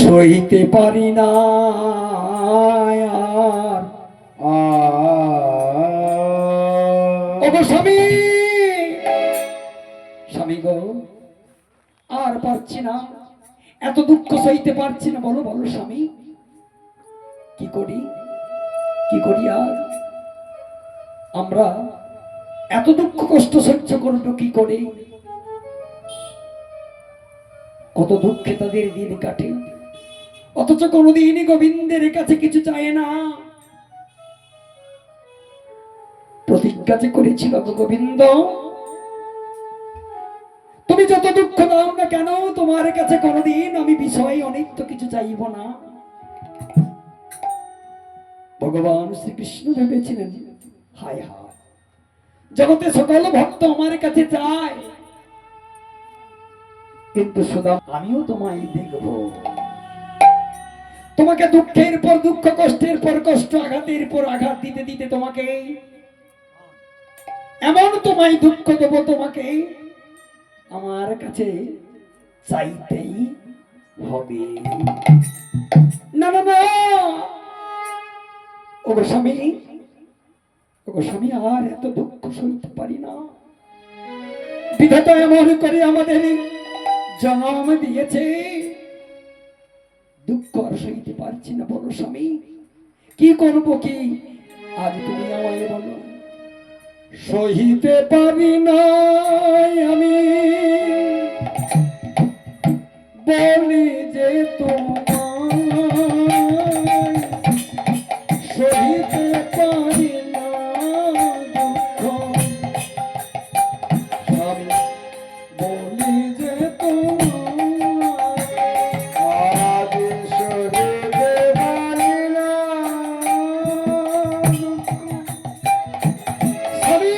সইতে পারি না ওগো স্বামী, স্বামী গো আর পারছি না, এত দুঃখ সইতে পারছি না। বলো বলো স্বামী, কি করি কি করি? আর আমরা এত দুঃখ কষ্ট সহ্য করবো কি করে? কত দুঃখে তাদের দিন কাটে, অথচ কোনোদিনই গোবিন্দের কাছে কিছু চায় না। প্রতিজ্ঞা যে করেছিল, গোবিন্দ তুমি যত দুঃখ দাও না কেন, তোমার কাছে কোনোদিন আমি বিষয় অনেক তো কিছু চাইব না। ভগবান শ্রীকৃষ্ণ ভেবেছিলেন, হায় হায়, জগতে সকল ভক্ত আমার কাছে চায়, কিন্তু সুদা আমিও তোমায় দেখব। তোমাকে দুঃখের পর দুঃখ, কষ্টের পর কষ্ট, আঘাতের পর আঘাত দিতে দিতে তোমাকে এমন তোমায় দুঃখ দেব, তোমাকে আমার কাছে চাইতেই হবে। না না না ওগো স্বামী, ওগো স্বামী, আর এত দুঃখ সইতে পারি না। বিধাতা এমন করে আমাদের জন্ম দিয়েছে, দুঃখ আর সইতে পারছি না। বলো স্বামী, কি করবো কি? আজ তুমি আমায় বলো। সহিতে পারি না আমি, বলি যে তোমায় সহিতে পারি না দুঃখ, স্বামী বলি যে তোমায় আজ সহিতে পারি না। স্বামী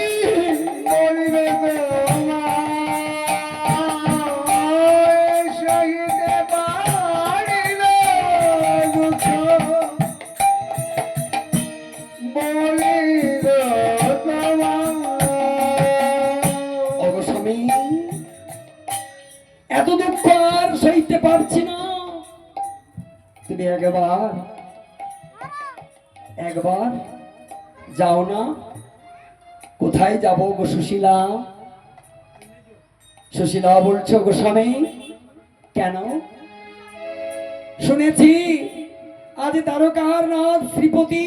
বলি যে এত দুঃখ আর সইতে পারছি না। তুমি একবার একবার যাও না। কোথায় যাব গো সুশীলা? সুশীলা বলছো গো স্বামী, কেন? শুনেছি আজ দ্বারকার নাথ শ্রীপতি,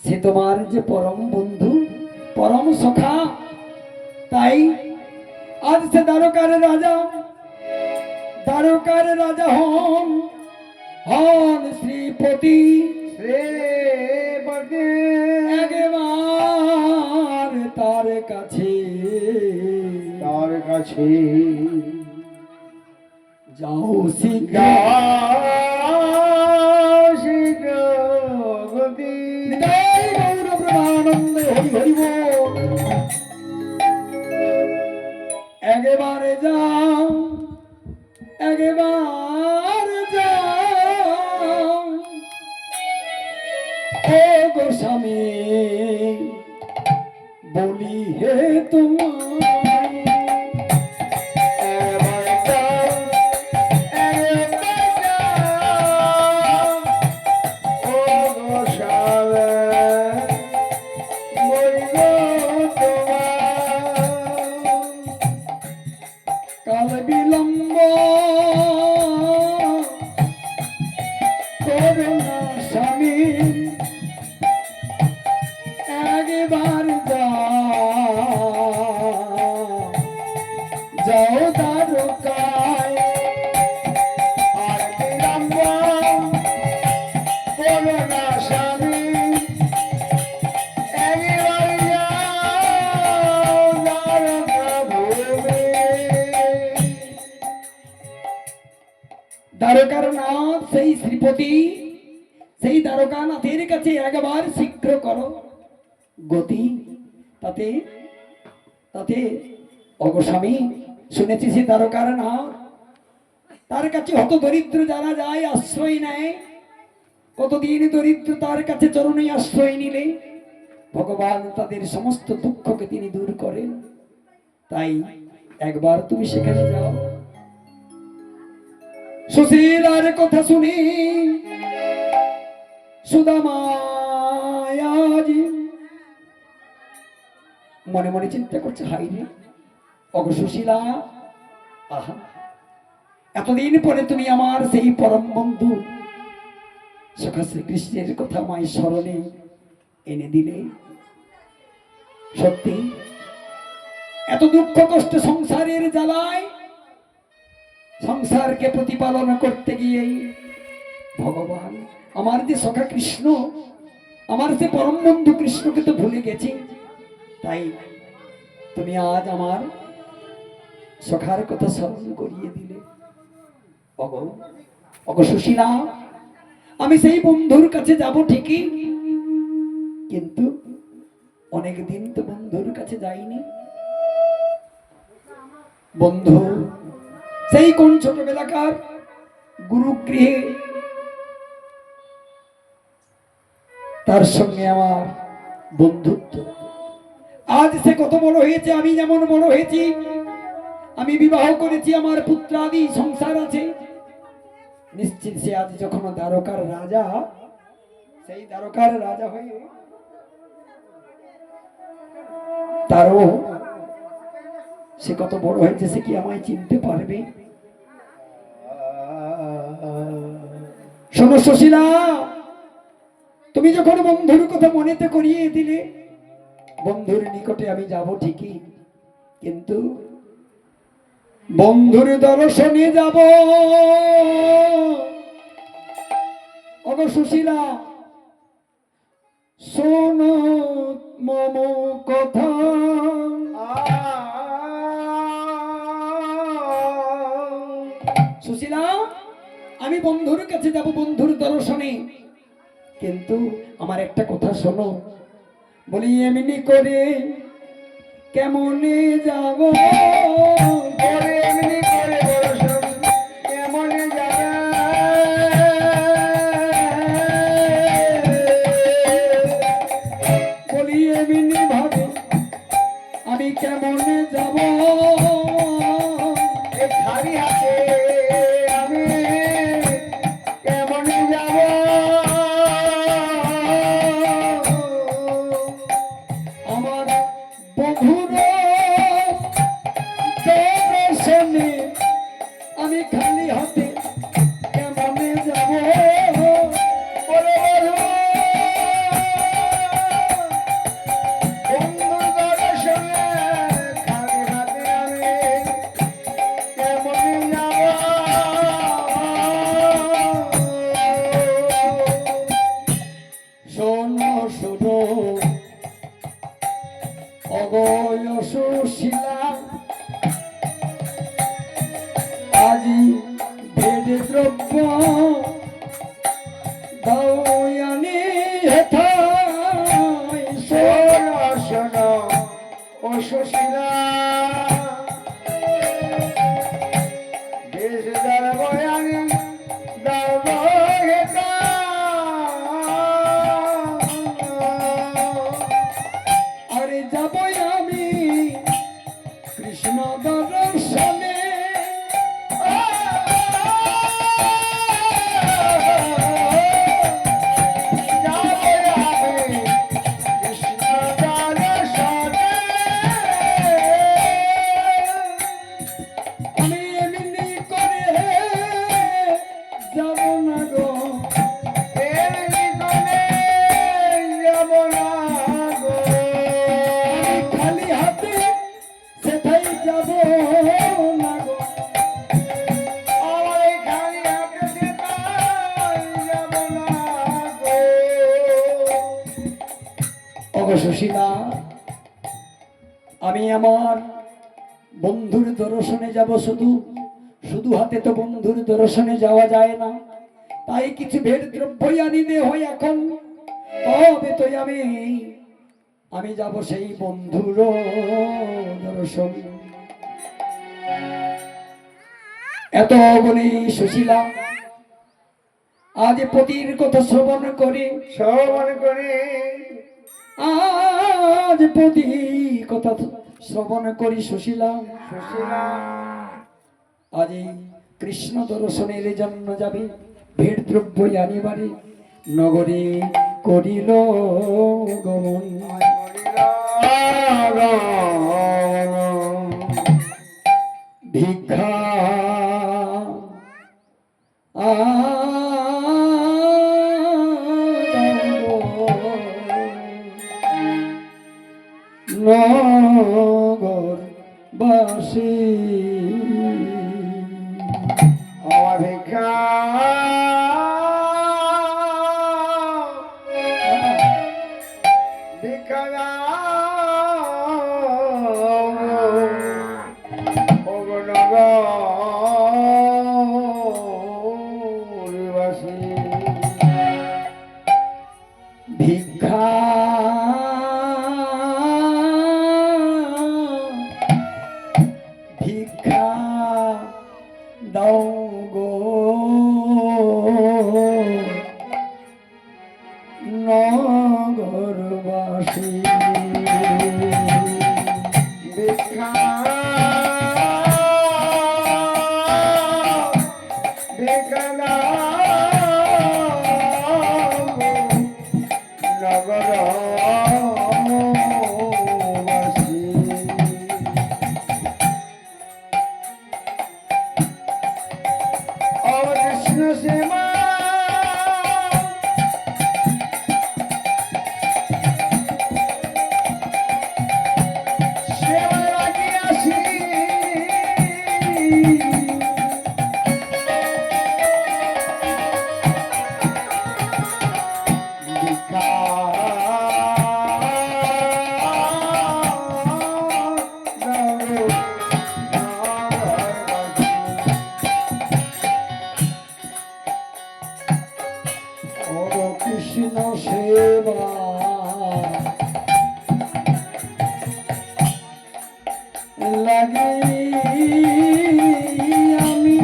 সে তোমার যে পরম বন্ধু, পরম সখা, তাই আজ সে দ্বারকার রাজা, দ্বারকার রাজা হন হন শ্রীপতি। একবার তার কাছে যাও শীঘ্র, আনন্দ হরি হরি বল। একবারে যাও, একবার যাও ও গো স্বামী, বলি হে তোমায় কাল বিলম্ব করো না স্বামী, একবার যাও দ্বারকায়। আর বিলম্ব করো না স্বামী, একবার যাও দ্বারকা ভূমি। দ্বারকার নাথ সেই শ্রীপতি, সেই দ্বারকানাথের কাছে একবার শীঘ্র করো গতি। তাতে তাতে ওগো স্বামী, শুনেছি সে দ্বারকার নাথ, তার কাছে হত দরিদ্র যারা যায় আশ্রয় নেয়, কতদিন দরিদ্র তার কাছে চরণে আশ্রয় নিলে ভগবান তাদের সমস্ত দুঃখকে তিনি দূর করেন। তাই একবার তুমি সেখানে যাও। সুশীলার কথা শুনি সুদামায়াজি মনে মনে চিন্তা করছে, হাই রে অগ সুশীলা, আহা এতদিন পরে তুমি আমার সেই পরম বন্ধু সখা শ্রীকৃষ্ণের কথা আমায় স্মরণে এনে দিলে। সত্যি এত দুঃখ কষ্ট সংসারের জ্বালায়, সংসারকে প্রতিপালন করতে গিয়ে ভগবান আমার যে সখা কৃষ্ণ, আমার যে পরম বন্ধু কৃষ্ণকে তো ভুলে গেছি। তাই তুমি আজ আমার সখার কথা স্মরণ করিয়ে দিলে। অগ সুশীলা, আমি সেই বন্ধুর কাছে যাব ঠিকই, কিন্তু অনেকদিন তো বন্ধুর কাছে যাইনি। বন্ধু সেই কোন ছোটবেলাকার গুরুগৃহে তার সঙ্গে আমার বন্ধুত্ব, আজ সে কত বড় হয়েছে, আমি যেমন বড় হয়েছি। আমি বিবাহ করেছি, আমার পুত্রাদি সংসার আছে। নিশ্চিত সে আজ যখন দ্বারকার রাজা, সেই দ্বারকার রাজা হয়ে তারও সে কত বড় হয়েছে, সে কি আমায় চিনতে পারবে? শোনো সুশীলা, তুমি যখন বন্ধুর কথা মনেতে করিয়ে দিলে, বন্ধুর নিকটে আমি যাব ঠিকই, কিন্তু বন্ধুর দর্শনে যাব। ওগো সুশীলা, শোনো মম কথা। সুশীলা, আমি বন্ধুর কাছে যাব বন্ধুর দর্শনে, কিন্তু আমার একটা কথা শোনো। বলি এমনি করে কেমনে যাব, এমনি করে দর্শন কেমনে যাব, বলি এমনি ভাবে আমি কেমনে যাব, খালি হাতে আমি কেমনে যাব। আমার বন্ধুর দর্শনে আমি খালি হাতে কেমনে যাব, বলে বন্ধুর দর্শনে খালি হাতে আমি কেমনে যাব। শোনো শোনো অগয় সুশীলা, আজি ভেদে দ্রব্য দয়ানি হেথায়। শোনো শোনো ও সুশীলা, দেশ দরবয়ানি দর্ব আরে যাব আমি কৃষ্ণ দর্শনে। আমি এমনি করে যাব না গো, এমনি করে যাব না গো, আমি খালি হাতে সেটাই যাব না গো, আমার খালি হাতে সেটাই যাব না গো। ওগো সুশীলা, আমি আমার বন্ধুর দর্শনে যাব, শুধু শুধু হাতে তো বন্ধুর দর্শনে যাওয়া যায় না। তাই কিছু ভেদ দ্রব্যই আনিতে হয় এখন, তবে তো আমি যাব সেই বন্ধুর দর্শন। এত বলি সুশীলা, আজ পতির কথা শ্রবণ করে আজ পতি কথা শ্রবণ করি সুশীলা। আজ কৃষ্ণ দর্শনের জন্য যাবে, ভেট দ্রব্য আনিবারে নগরে করিল গমন। ভিক্ষা নগর বাসী ভিক্ষা ভিক্ষা ভিক্ষা ভিক্ষা দাও গো নগরবাসী। ভিক্ষা ভিক্ষা নগরবাসী। ও কৃষ্ণ সেবা সেবা লাগিয়াছি কৃষ্ণ সেবা লাগে আমি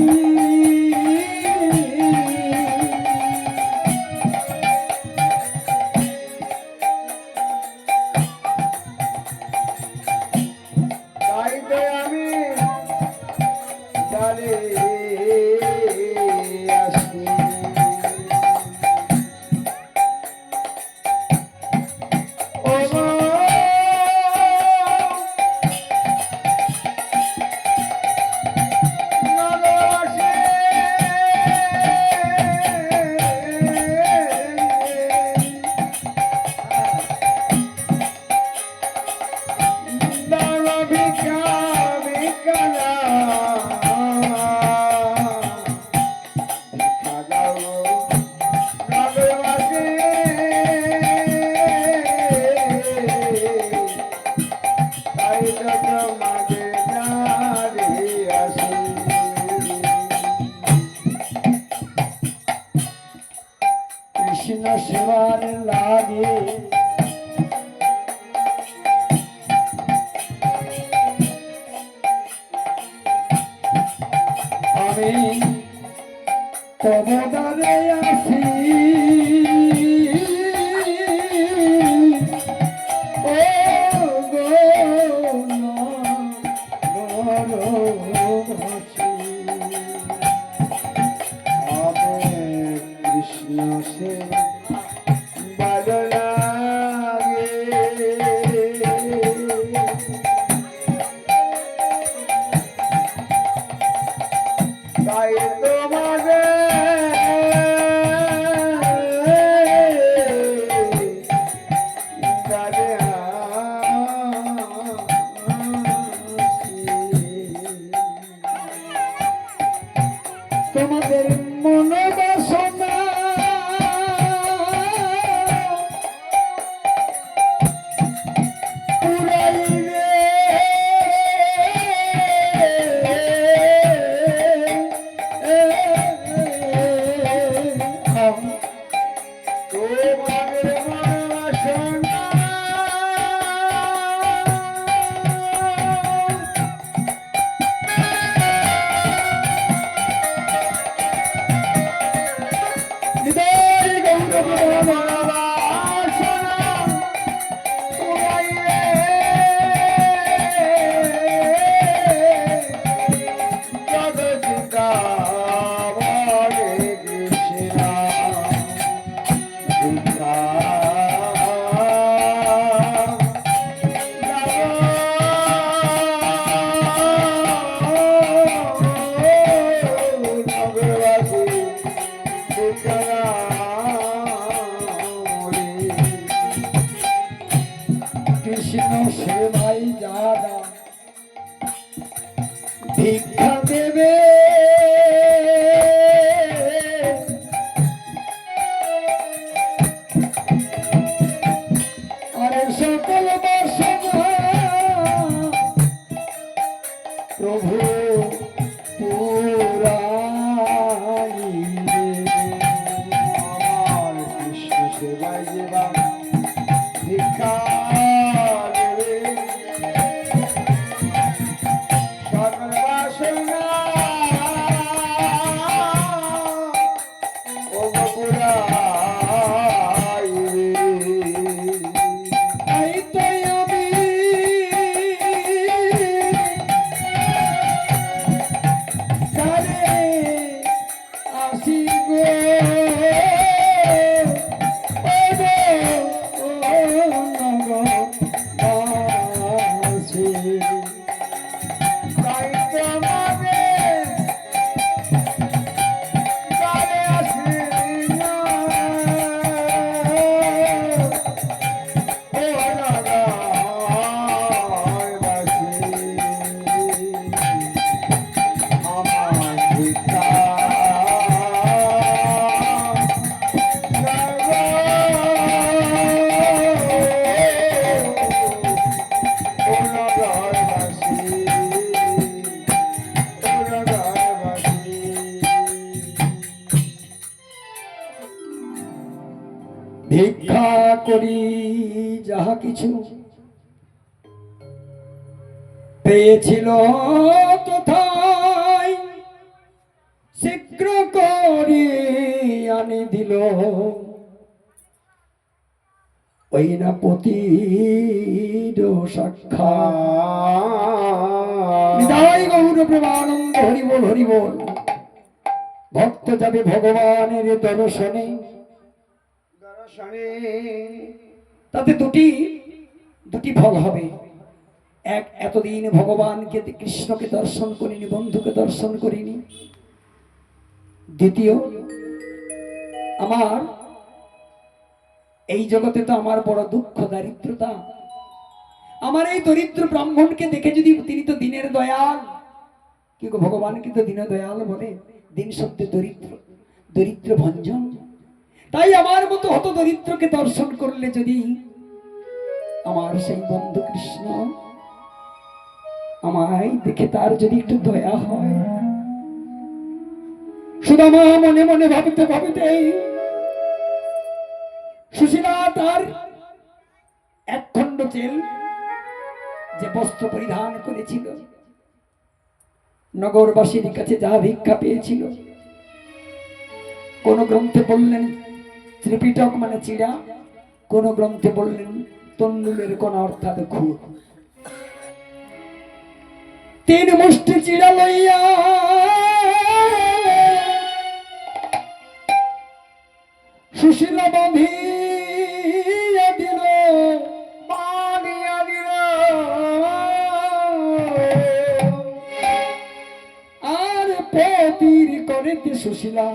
তাই তো আমি দাঁড়িয়ে আছি। ও গো, নগরবাসী, দাও ভিক্ষা ভিক্ষা দাও নগরবাসী। তাই তো তোমাদের দাঁড়িয়ে আছি। কৃষ্ণ সেবার লাগে আমি তব দ্বারে আসি। ও গো নগরবাসী, আমি কৃষ্ণ সেবা ভালো লাগে। তাই তোমাদের দাঁড়িয়ে আছি। তোমাদের মনোবাসনা পুরাইবে তোমাদের মনোবাসনা ভিক্ষা করি যাহা কিছু পেয়েছিল তথায় শীঘ্র করি আনি দিল ওই না পতির সাক্ষাৎ। নিতাই গৌর প্রেমানন্দ হরি বল হরি বল। ভক্ত যাবে ভগবানের দর্শনে, তাতে দুটি ফল হবে। এক, এতদিন ভগবানকে কৃষ্ণকে দর্শন করিনি, বন্ধুকে দর্শন করিনি। দ্বিতীয়, আমার এই জগতে তো আমার বড় দুঃখ দারিদ্রতা। আমার এই দরিদ্র ব্রাহ্মণকে দেখে যদি, তিনি তো দিনের দয়াল, কি গো ভগবানকে তো দীন দয়াল বলে। দিন শব্দে দরিদ্র, দরিদ্র ভঞ্জন। তাই আমার মতো হত দরিদ্রকে দর্শন করলে যদি আমার সেই বন্ধু কৃষ্ণ আমায় দেখে তার যদি একটু দয়া হয়। সুদামা মনে মনে ভাবিতে ভাবিতে সুশীলা তার একখণ্ড চেল যে বস্ত্র পরিধান করেছিল, নগরবাসীর কাছে যা ভিক্ষা পেয়েছিল, কোন গ্রন্থে বললেন ত্রিপিটক মানে চিড়া, কোন গ্রন্থে বললেন তন্ডুলের কোন অর্থাৎ খুর। 3 মুষ্টি চিড়া লইয়া সুশীলা বাঁধিয়া দিল, আর পতির করেতে সুশীলা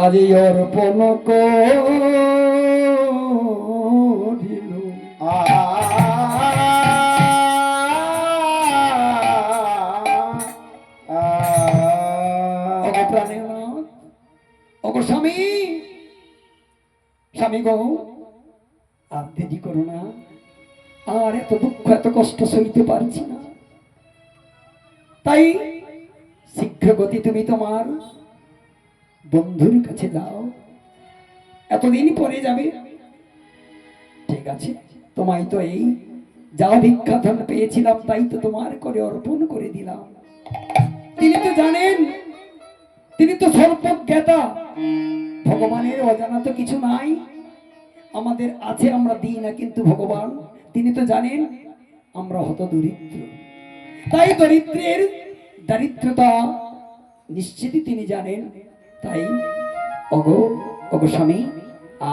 আজ অর্পণ করিল। স্বামী, স্বামী গো, আর দেরি করো না, আর এত দুঃখ এত কষ্ট সইতে পারছি না। তাই শীঘ্র গতি তুমি তোমার বন্ধুর কাছে যাও, এতদিন পরে যাবে। ঠিক আছে, তোমায় তো এই যা ভিক্ষাধন পেয়েছিলাম তাই তো তোমার করে অর্পণ করে দিলাম। তিনি তো জানেন, তিনি তো সর্বজ্ঞাতা, ভগবানের অজানা তো কিছু নাই। আমাদের আছে, আমরা দিই না, কিন্তু ভগবান তিনি তো জানেন আমরা হত দরিদ্র। তাই দরিদ্রের দারিদ্রতা নিশ্চিতই তিনি জানেন। তাই অগো স্বামী,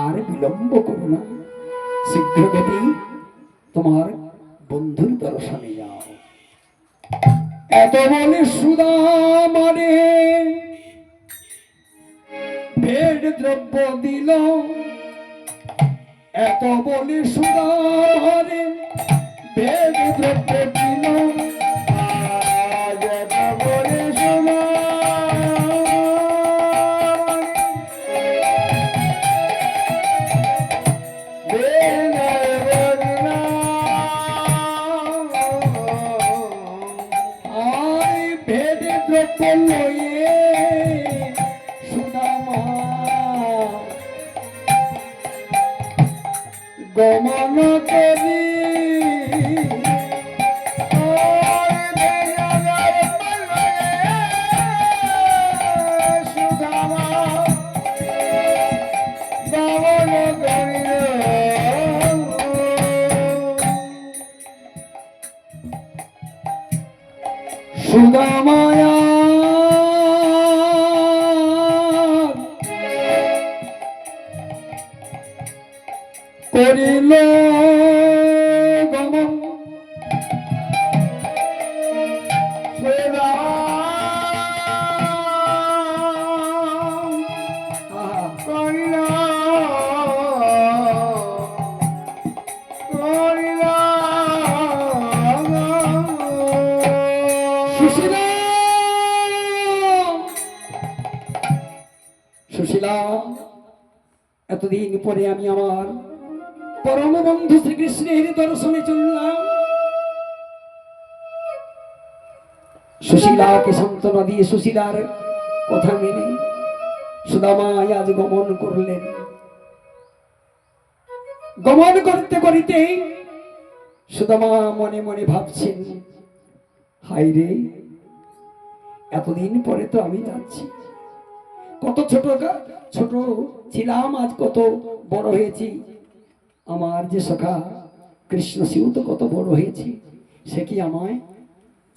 আর বিলম্ব করো না, শীঘ্র গতি তোমার বন্ধুর দর্শনে যাও। এত বলে সুদামারে ভেট দ্রব্য দিল, এত বলে সুদামারে ভেট দ্রব্য দিল, গমন করি সুদামা গমন করি সুদামায়া করিল গমন করিল সুশীলা, সুশীলা এতদিন পরে আমি আমার পরম বন্ধু শ্রীকৃষ্ণের দর্শনে চললাম। সুশীলাকে সান্ত্বনা দিয়ে সুশীলার কথা মেনে সুদামা আজ গমন করলেন গমন করতে করিতে সুদামা মনে মনে ভাবছেন, হাই রে, এতদিন পরে তো আমি যাচ্ছি। কত ছোট ছোট ছিলাম, আজ কত বড় হয়েছি। আমার যে সখা কৃষ্ণ, সেও তো কত বড় হয়েছে, সে কি আমায়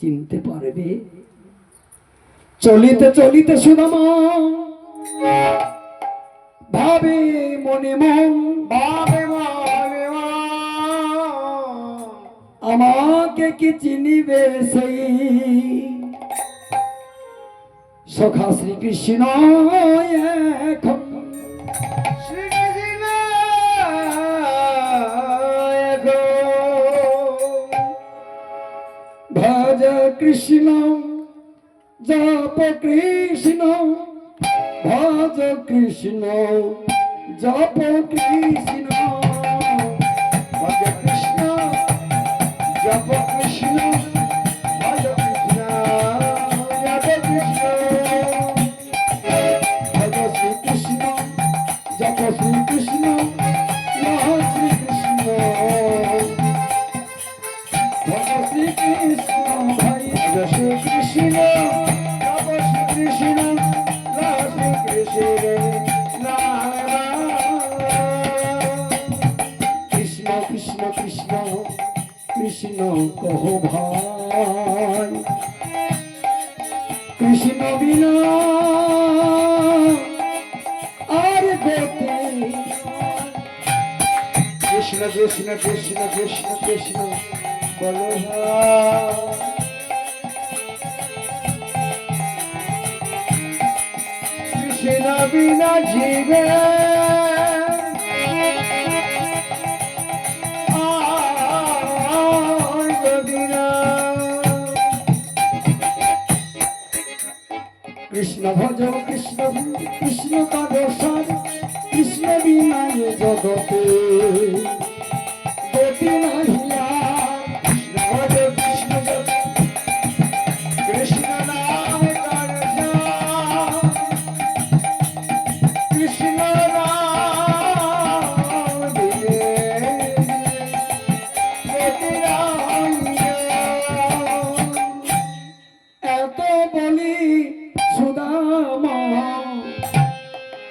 চিনতে পারবে? চলিতে চলিতে সুদামা ভাবে মনে মন, ভাবে মনে মন, আমাকে কি চিনিবে সেই সখা শ্রীকৃষ্ণ এখন? শ্রীকৃষ্ণ ভজ কৃষ্ণ জপ কৃষ্ণ, ভজ কৃষ্ণ জপ কৃষ্ণ, ভজ কৃষ্ণ জপ কৃষ্ণ, ভজ কৃষ্ণ জপ কৃষ্ণ, ভজ শ্রীকৃষ্ণ জপ শ্রীকৃষ্ণ, লহ শ্রীকৃষ্ণ, ভজ শ্রীকৃষ্ণ ভাই। ভজ শ্রীকৃষ্ণ জপ শ্রীকৃষ্ণ, লহ শ্রীকৃষ্ণ, কৃষ্ণ কৃষ্ণ কৃষ্ণ কৃষ্ণ কহ ভাই, কৃষ্ণ বিনা আর গতি। কৃষ্ণ কৃষ্ণ কৃষ্ণ কৃষ্ণ কৃষ্ণ বলো ভাই। কৃষ্ণ বিনা জীবে আর গতি না। কৃষ্ণ ভজ কৃষ্ণ কৃষ্ণ কাদসার, কৃষ্ণ বিনা এ জগতে গতি নাহিয়া। কৃষ্ণ ভজ কৃষ্ণ ভজ, কৃষ্ণ নাম করছা, কৃষ্ণ নাম দিলে গতি রাহিয়া। এত বলি সুদামা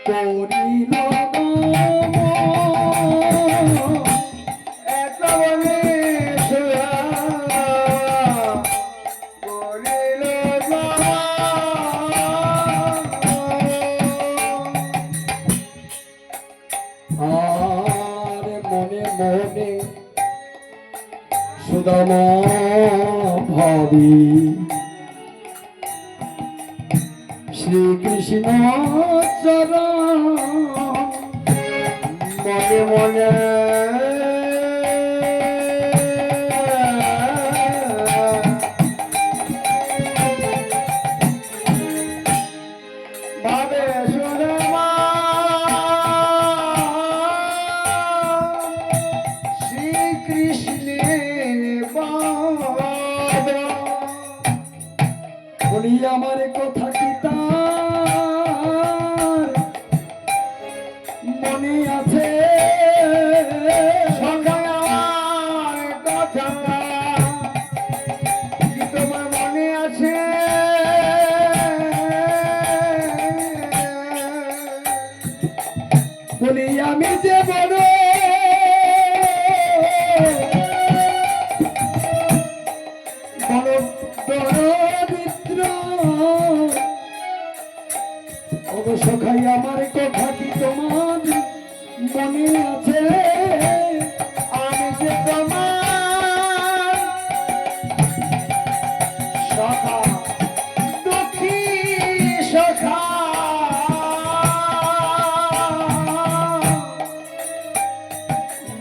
করিল গমন, এত বলে সুরা করিল আর মনে মনে সুদামা ভাবি শ্রীকৃষ্ণ চরণ, মনে মনে ভাবে সুরমা শ্রীকৃষ্ণের পাদ। বলি আমার কথা কি তার মনে আছে? সঙ্গে আমার কথা কি তোমার মনে আছে? বলি আমি যে বড় বড় বড় মিত্র, অবশ্য খাই আমার কথা কি তোমার মনে আছে? আমি যে তোমার সখা, দুঃখী সখা,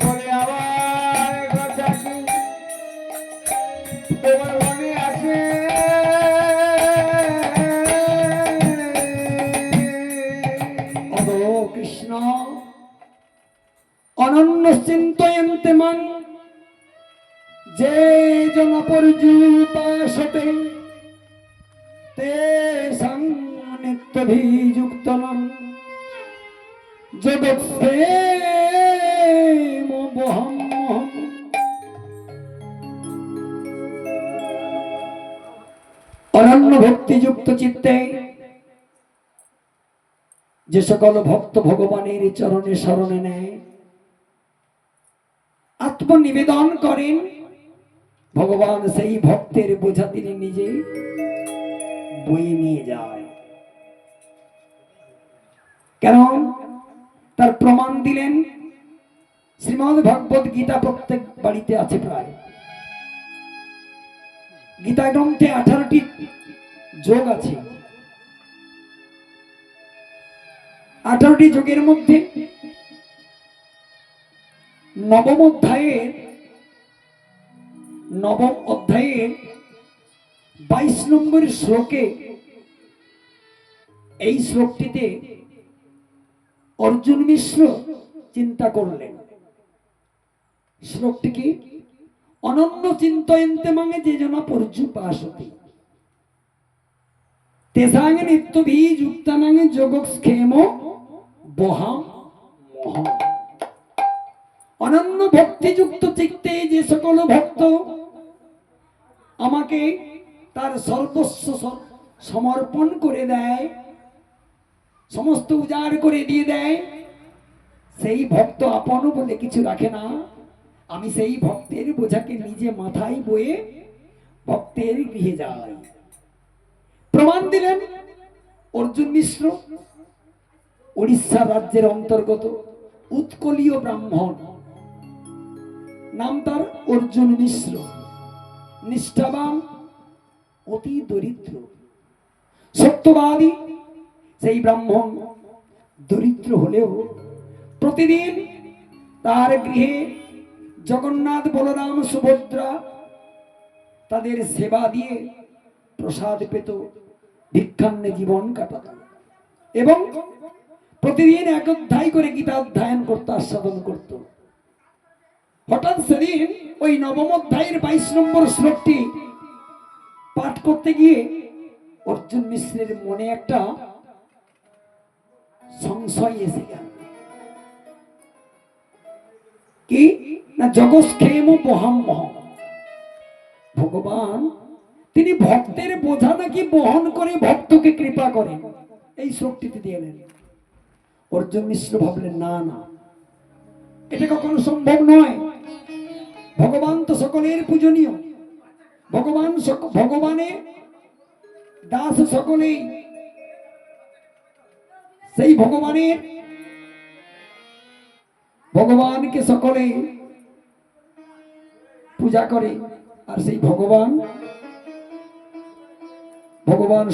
বলে আমার কথা কি তোমার মনে আছে? অদো কৃষ্ণ অনন্য চিন্তয়ন্তে মান, যে জন পর্যুপাসতে তে নিত্যভিযুক্তনম জগৎপ্রেম বহম মহম। অনন্য ভক্তিযুক্ত চিত্তে যে সকল ভক্ত ভগবানের চরণে শরণে নেয়, আত্মনিবেদন করেন, ভগবান সেই ভক্তের বোঝা তিনি নিজে বয়ে নিয়ে যায়। কেন? তার প্রমাণ দিলেন শ্রীমদ্ ভগবত গীতা প্রত্যেক বাড়িতে আছে। প্রায় গীতা গ্রন্থে 18টি যোগ আছে। 18টি যোগের মধ্যে নবম অধ্যায়ের 22 নম্বর শ্লোকে, এই শ্লোকটিতে অর্জুন মিশ্র চিন্তা করলেন। শ্লোকটি কি? অনন্য চিন্তয়ন্তে মাঙে যে জন পর্যুপাসতি তেসাঙ্গে নিত্যভি যুক্তানাঙ্গে যোগক্ষেম বহাম মহম। অনন্য ভক্তিযুক্ত চিত্তে যে সকল ভক্ত আমাকে তার সর্বস্ব সমর্পণ করে দেয়, সমস্ত উজাড় করে দিয়ে দেয়, সেই ভক্ত আপন বলে কিছু রাখে না। আমি সেই ভক্তের বোঝাকে নিজে মাথায় বয়ে ভক্তের গৃহে যাই। প্রমাণ দিলেন অর্জুন মিশ্র, উড়িষ্যা রাজ্যের অন্তর্গত উৎকলীয় ব্রাহ্মণ, নাম তার অর্জুন মিশ্র। নিষ্ঠাবান, অতি দরিদ্র, সত্যবাদী সেই ব্রাহ্মণ দরিদ্র হলেও প্রতিদিন তার গৃহে জগন্নাথ, বলরাম, সুভদ্রা তাদের সেবা দিয়ে প্রসাদ পেত, ভিক্ষান্নে জীবন কাটাত এবং প্রতিদিন এক অধ্যায় করে গীতা অধ্যয়ন করত, আস্বাদন করত। হঠাৎ সেদিন ওই নবম অধ্যায়ের 22 নম্বর শ্লোকটি পাঠ করতে গিয়ে অর্জুন মিশ্রের মনে একটা সংশয় এসে গেল। কি না? যোগক্ষেম বহাম মহম। ভগবান তিনি ভক্তের বোঝা নাকি বহন করে ভক্তকে কৃপা করেন, এই শ্লোকটিতে দিয়ে এলেন। অর্জুন মিশ্র ভাবলেন, না না, এটা কখনো সম্ভব নয়। ভগবান তো সকলের পূজনীয়, ভগবানের দাস সকলেই, সেই ভগবানকে সকলে পূজা করে। আর সেই ভগবান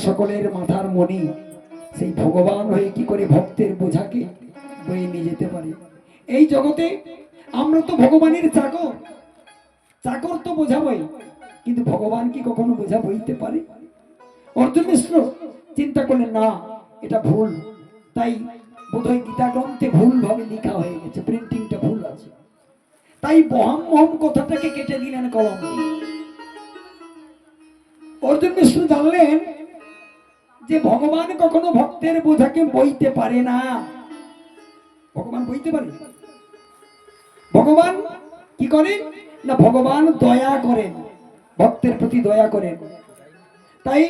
সকলের মাথার মণি, সেই ভগবান হয়ে কি করে ভক্তের বোঝাকে বয়ে নিয়ে যেতে পারে? এই জগতে আমরা তো ভগবানের চাকর তো বোঝাবই, কিন্তু ভগবান কি কখনো বোঝা বইতে পারে? অর্জুন মিশ্র চিন্তা করলেন, না, এটা ভুল। তাই বোধহয় গীতা গ্রন্থে ভুল ভাবে লেখা হয়ে গেছে, প্রিন্টিংটা ভুল আছে। তাই বহাম মহম কথাটাকে কেটে দিলেন কলম দিয়ে। অর্জুন মিশ্র জানলেন যে ভগবান কখনো ভক্তের বোঝাকে বইতে পারে না। ভগবান বইতে পারে? ভগবান কি করেন না, ভগবান দয়া করেন, ভক্তের প্রতি দয়া করেন। তাই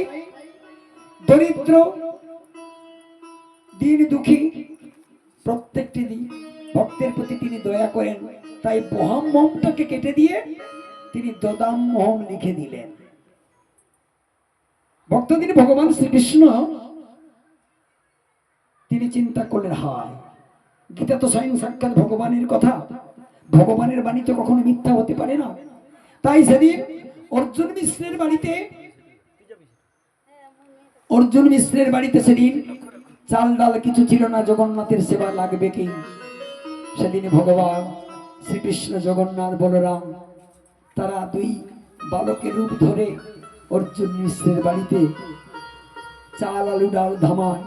দরিদ্র, দিন দুঃখী প্রত্যেকটি ভক্তের প্রতি তিনি দয়া করেন। তাই বহাম মহমটাকে কেটে দিয়ে তিনি দদাম মহম লিখে দিলেন। ভক্তদিন ভগবান শ্রীকৃষ্ণ তিনি চিন্তা করলেন, হায়, গীতা তো স্বয়ং সাক্ষাৎ ভগবানের কথা, ভগবানের বাণী তো কখনো মিথ্যা হতে পারে না। তাই সেদিন অর্জুন মিশ্রের বাড়িতে সেদিন চাল ডাল কিছু ছিল না, জগন্নাথের সেবা লাগবে কি? সেদিন ভগবান শ্রীকৃষ্ণ, জগন্নাথ, বলরাম তারা দুই বালকের রূপ ধরে অর্জুন মিশ্রের বাড়িতে চাল, আলু, ডাল, ধামায়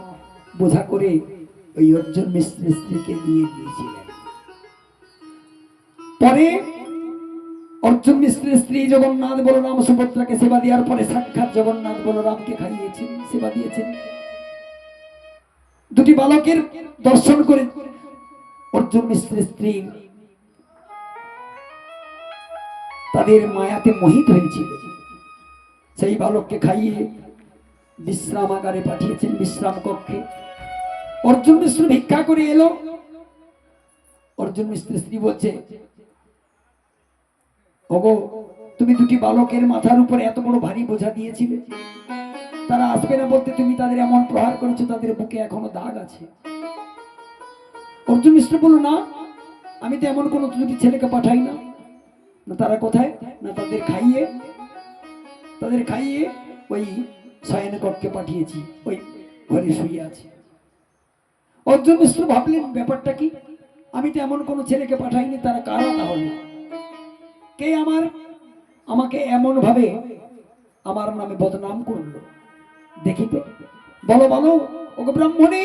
বোঝা করে ওই অর্জুন মিশ্রের স্ত্রীকে দিয়ে দিয়েছিলেন। পরে অর্জুন মিশ্রের স্ত্রী জগন্নাথ, বলরাম, সুভদ্রাকে সেবা দেওয়ার পরে সাক্ষাৎ জগন্নাথ বলরামকে খাইয়েছেন, সেবা দিয়েছেন। দুটি বালকের দর্শন করে অর্জুন মিশ্রের স্ত্রী তাদের মায়াতে মোহিত হয়েছিল। সেই বালককে খাইয়ে বিশ্রামাগারে পাঠিয়েছেন, বিশ্রাম কক্ষে। অর্জুন মিশ্র ভিক্ষা করে এলো। অর্জুন মিশ্রের স্ত্রী বলছে, ওগো, তুমি দুটি বালকের মাথার উপরে এত বড় ভারী বোঝা দিয়েছিলে, তারা আসবে না বলতে তুমি তাদের এমন প্রহার করেছো, তাদের বুকে এখনো দাগ আছে। অর্জুন মিশ্র বলল, না, আমি তো এমন কোনো দুটি ছেলেকে পাঠাই না। না তারা কোথায়? না তাদের খাইয়ে ওই শয়ন কক্ষে পাঠিয়েছি, ওই ঘরে শুয়ে আছে। অর্জুন মিশ্র ভাবলেন, ব্যাপারটা কি? আমি তো এমন কোনো ছেলেকে পাঠাইনি, তারা কারা তাহলে? কে আমাকে এমন ভাবে আমার নামে বদনাম করলো? দেখি তো, বলো বলো, ওগো ব্রাহ্মণী,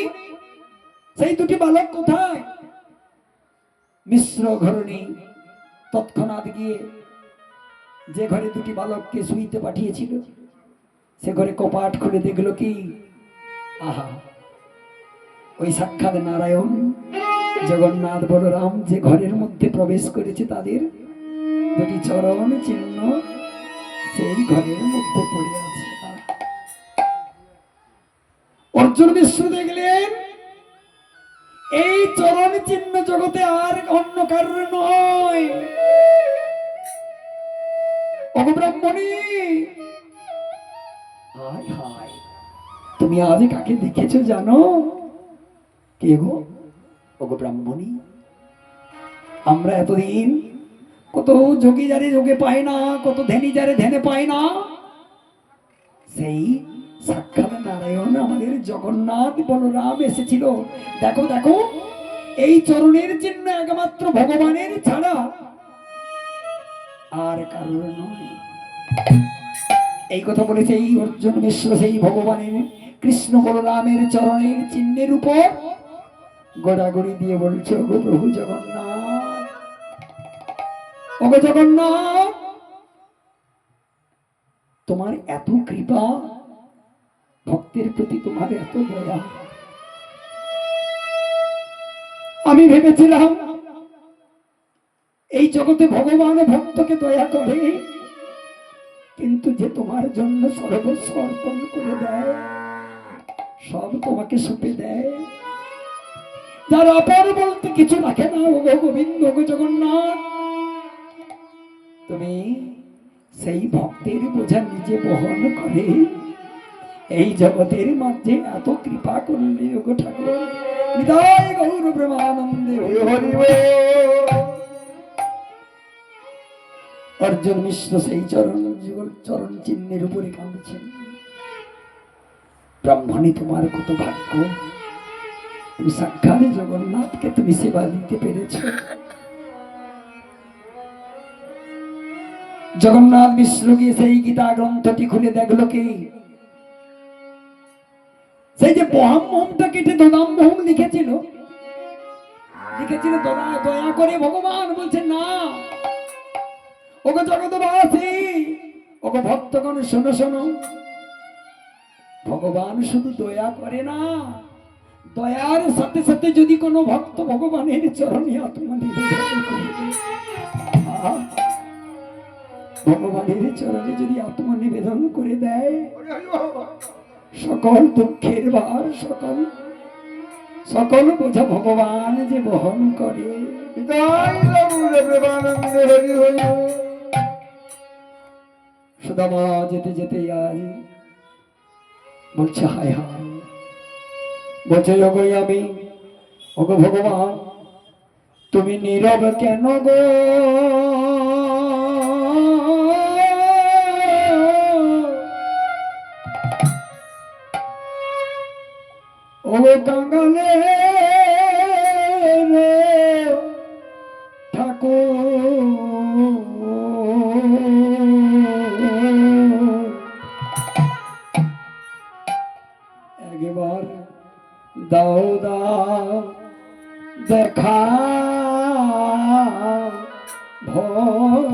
সেই দুটি বালক কোথায়? মিশ্র ঘরে নেই। তৎক্ষণাৎ গিয়ে যে ঘরে দুটি বালককে শুইতে পাঠিয়েছিল সে ঘরে কপাট খুলে দেখলো কি, আহা, ওই সাক্ষাৎ নারায়ণ জগন্নাথ বলরাম যে ঘরের মধ্যে প্রবেশ করেছে, তাদের দুটি চরণ চিহ্ন সেই ঘরের মধ্যে পড়ে আছে। অর্জুন মিশ্র দেখলেন, এই চরণ চিহ্ন জগতে আর অন্য কারোর নয়। ওগো ব্রাহ্মণী, হায় হায়, তুমি আজ কাকে দেখেছো জানো? কে গো? ওগো ব্রাহ্মণী, আমরা এতদিন কত যোগী যারে যোগে পায় না, কত ধ্যানী যারে ধ্যানে পায় না, সেই সাক্ষাৎ নারায়ণ আমাদের জগন্নাথ বলরাম এসেছিল। দেখো দেখো, এই চরণের চিহ্ন একমাত্র ভগবানের ছাড়া আর কারোর নয়। এই কথা বলেছে এই অর্জুন মিশ্র সেই ভগবানের কৃষ্ণ বলরামের চরণের চিহ্নের উপর গড়াগড়ি দিয়ে বলছে, ওগো প্রভু জগন্নাথ, ওগো জগন্নাথ, তোমার এত কৃপা, ভক্তের প্রতি তোমার এত দয়া। আমি ভেবেছিলাম এই জগতে ভগবান ভক্তকে দয়া করে, কিন্তু যে তোমার জন্য সর্বস্ব অর্পণ করে দেয়, সব তোমাকে সঁপে দেয়, যার অপর বলতে কিছু রাখে না, ওগো গোবিন্দ, ওগো জগন্নাথ, তুমি সেই ভক্তের বোঝা নিজে বহন করে এই জগতের মাঝে এত কৃপা করলে, ওগো ঠাকুর। হৃদয় গৌর প্রেমানন্দে অর্জুন মিশ্র সেই চরণ চিহ্নের উপরে কাঁদছেন। ব্রাহ্মণী, তোমার কত ভাগ্য, তুমি সাক্ষাৎ জগন্নাথকে তুমি সেবা দিতে পেরেছ। জগন্নাথ মিশ্র গিয়ে সেই গীতা গ্রন্থটি খুলে দেখলো কি, সেই যে মহামটা কেটে দদাম লিখেছিল দয়া করে ভগবান বলছেন, না, ওগো জগৎবাসী, ওগো ভক্তগণ, শোনো শোনো, ভগবান শুধু দয়া করে না, দয়ার সাথে সাথে যদি কোনো ভক্ত ভগবানের চরণে আত্মনিবেদন করে, ভগবানের চরণে যদি আত্মনিবেদন করে দেয়, সকল দুঃখের ভার, সকল বোঝা ভগবান যে বহন করে। সুদামা যেতে যেতে আজ বলছে, হায় হায়, বলছে, ওগো আমি, ওগো ভগবান, তুমি নীরব কেন গো? ওগো কাঙালে রে ঠাকুর, একবার দাও দাও দেখা ভগবান।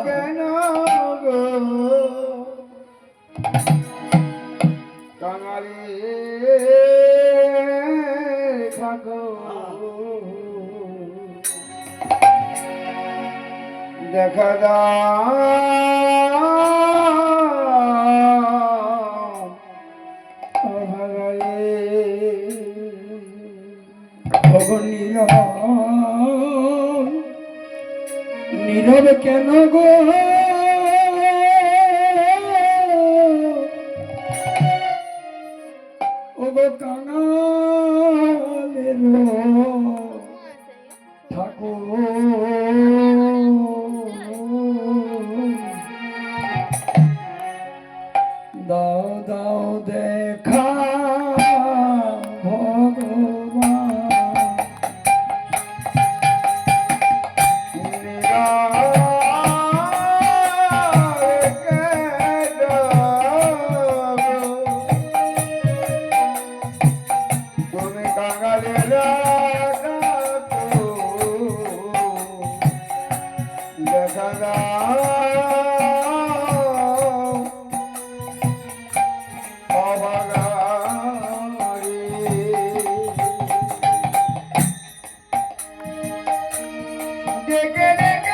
কেন গো কাঙালি দেখা দাও অভাগারে নীরব কেন গো ও গো কাঙালের ঠাকুর দাও দাও দেখা ভগবান তুমি কাঙালেরা দেখা দাও অভাগারে ডেকে ডেকে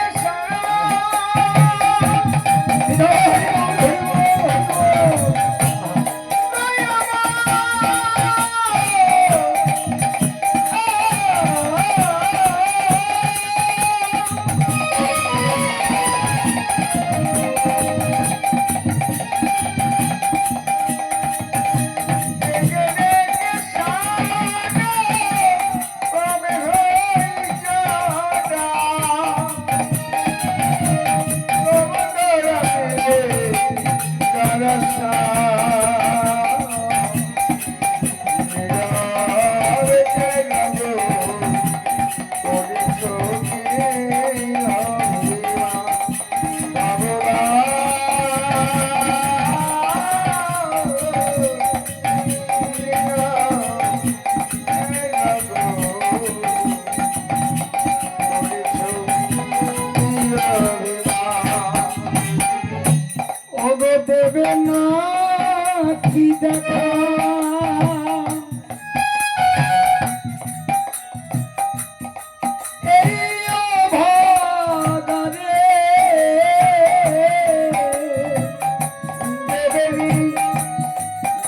ওগো দেবে না কি দেখা এই অভাগারে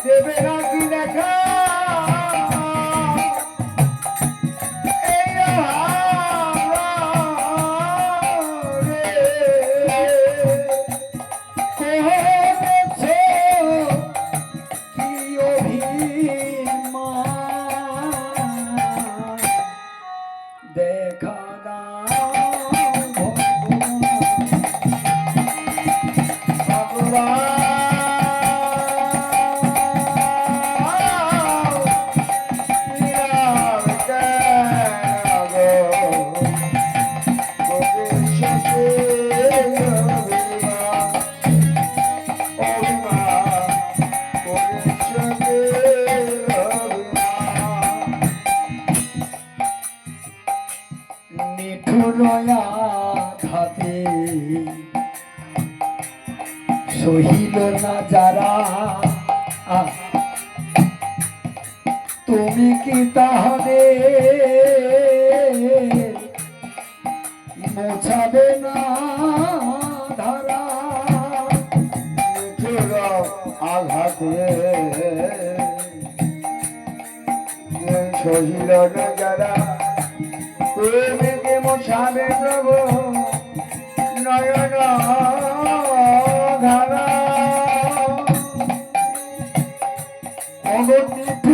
দেবে না কি দেখা এই কহেছে কি অভিমান দেখা দাও নিঠুরয়া ঘাতে সহিল না যারা তুমি কি তাহাদের মোছাবে না ধারা আঘাতে সহিল না যারা তুমি কে মোছাবে প্রভু নয়ন ধারা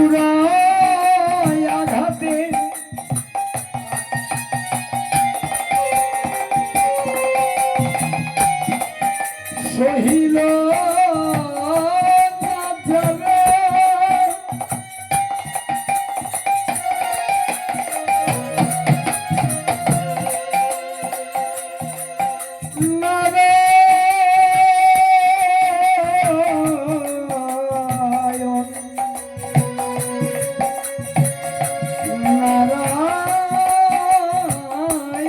নিঠুরায় আঘাতে সহিল না যারা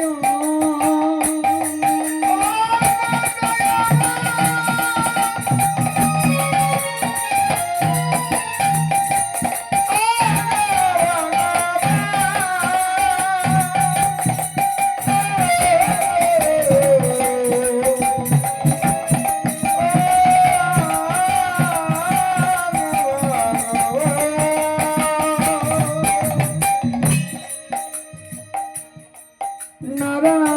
নারায়ণ নারায়ণ